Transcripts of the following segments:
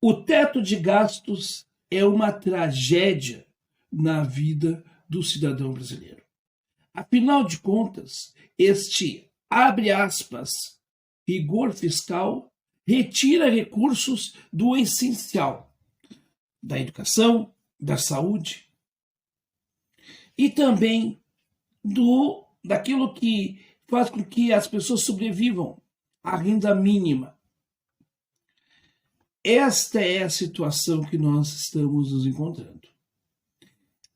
O teto de gastos é uma tragédia na vida do cidadão brasileiro. Afinal de contas, este, abre aspas, rigor fiscal retira recursos do essencial, da educação, da saúde e também daquilo que faz com que as pessoas sobrevivam, a renda mínima. Esta é a situação que nós estamos nos encontrando.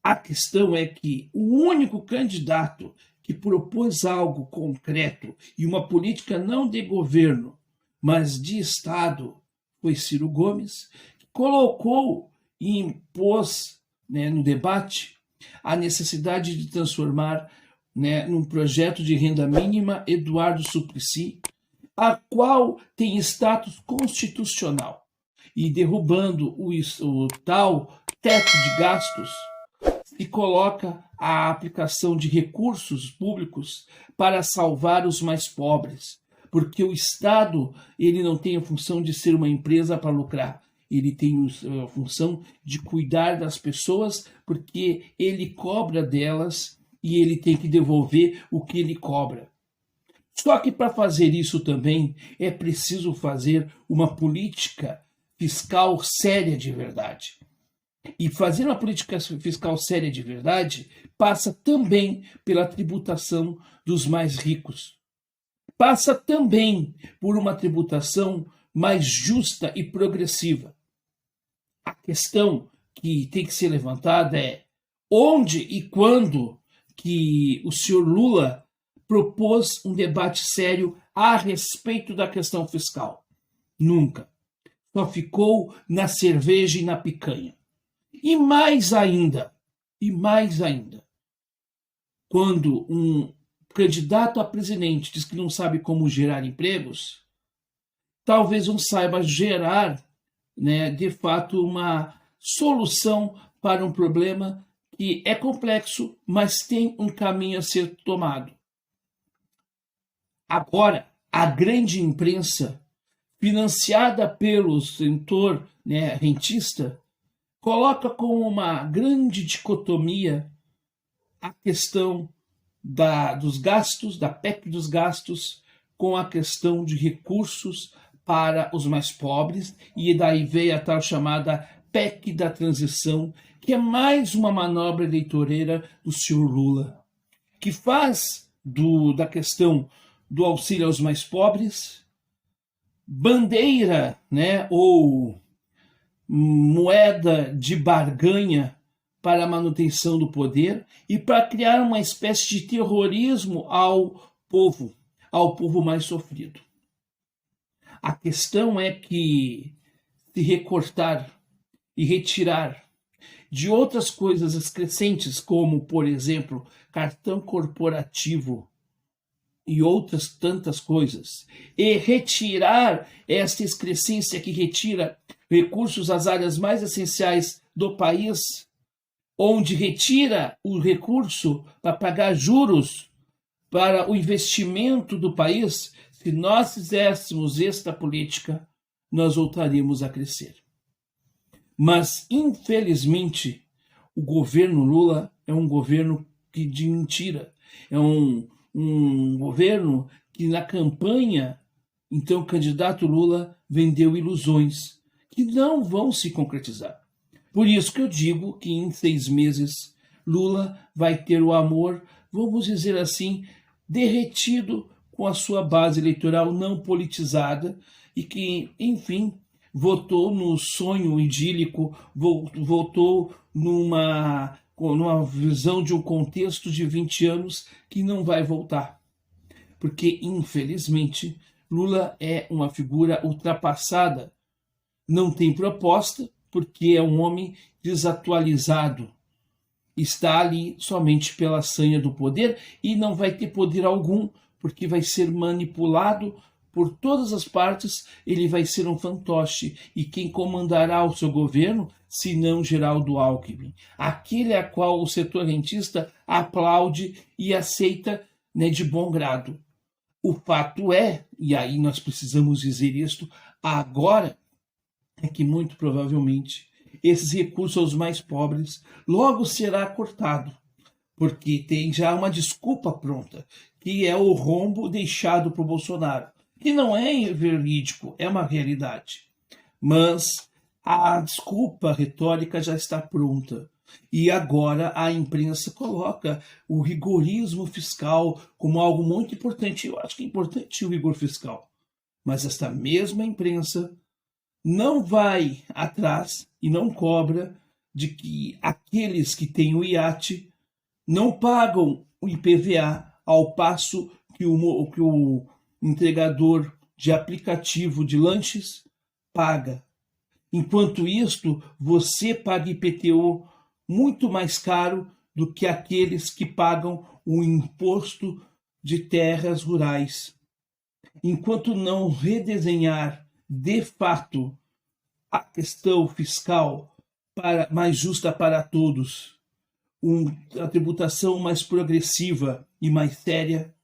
A questão é que o único candidato que propôs algo concreto e uma política não de governo, mas de Estado, foi Ciro Gomes, que colocou e impôs, no debate a necessidade de transformar num projeto de renda mínima Eduardo Suplicy, a qual tem status constitucional, e derrubando o tal teto de gastos, se coloca a aplicação de recursos públicos para salvar os mais pobres, porque o Estado ele não tem a função de ser uma empresa para lucrar, ele tem a função de cuidar das pessoas, porque ele cobra delas e ele tem que devolver o que ele cobra. Só que para fazer isso também é preciso fazer uma política fiscal séria de verdade. E fazer uma política fiscal séria de verdade passa também pela tributação dos mais ricos. Passa também por uma tributação mais justa e progressiva. A questão que tem que ser levantada é onde e quando que o senhor Lula propôs um debate sério a respeito da questão fiscal. Nunca. Só ficou na cerveja e na picanha. E mais ainda, quando um candidato a presidente diz que não sabe como gerar empregos, talvez não saiba gerar, de fato, uma solução para um problema que é complexo, mas tem um caminho a ser tomado. Agora, a grande imprensa, financiada pelo setor rentista, coloca como uma grande dicotomia a questão dos gastos, da PEC dos gastos, com a questão de recursos para os mais pobres, e daí veio a tal chamada PEC da transição, que é mais uma manobra eleitoreira do senhor Lula, que faz da questão do auxílio aos mais pobres bandeira, ou moeda de barganha para a manutenção do poder e para criar uma espécie de terrorismo ao povo mais sofrido. A questão é que se recortar e retirar de outras coisas excrescentes, como, por exemplo, cartão corporativo e outras tantas coisas, e retirar esta excrescência que retira recursos às áreas mais essenciais do país, onde retira o recurso para pagar juros para o investimento do país, se nós fizéssemos esta política, nós voltaríamos a crescer. Mas, infelizmente, o governo Lula é um governo de mentira. É um governo que, na campanha, então, o candidato Lula vendeu ilusões que não vão se concretizar. Por isso que eu digo que em 6 meses Lula vai ter o amor, vamos dizer assim, derretido com a sua base eleitoral não politizada e que, enfim, votou no sonho idílico, votou numa visão de um contexto de 20 anos que não vai voltar. Porque, infelizmente, Lula é uma figura ultrapassada, não tem proposta, porque é um homem desatualizado. Está ali somente pela sanha do poder e não vai ter poder algum, porque vai ser manipulado por todas as partes, ele vai ser um fantoche. E quem comandará o seu governo, se não Geraldo Alckmin? Aquele a qual o setor rentista aplaude e aceita de bom grado. O fato é, e aí nós precisamos dizer isto agora, é que muito provavelmente esses recursos aos mais pobres logo será cortado, porque tem já uma desculpa pronta, que é o rombo deixado por Bolsonaro, que não é verídico, é uma realidade. Mas a desculpa retórica já está pronta. E agora a imprensa coloca o rigorismo fiscal como algo muito importante. Eu acho que é importante o rigor fiscal. Mas esta mesma imprensa não vai atrás e não cobra de que aqueles que têm o iate não pagam o IPVA, ao passo que o entregador de aplicativo de lanches paga. Enquanto isto, você paga IPTU muito mais caro do que aqueles que pagam o imposto de terras rurais. Enquanto não redesenhar de fato a questão fiscal mais justa para todos, a tributação mais progressiva e mais séria,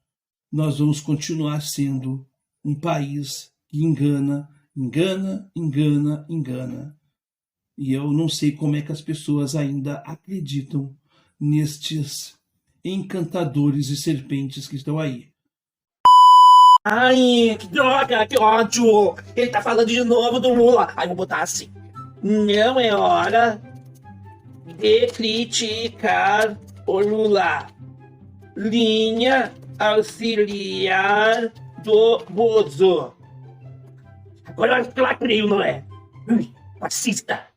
nós vamos continuar sendo um país que engana, engana, engana, engana. E eu não sei como é que as pessoas ainda acreditam nestes encantadores e serpentes que estão aí. Ai, que droga, que ódio! Ele tá falando de novo do Lula. Aí vou botar assim. Não é hora de criticar o Lula. Linha auxiliar do Bozo. Agora eu lacrei, não é? Fascista.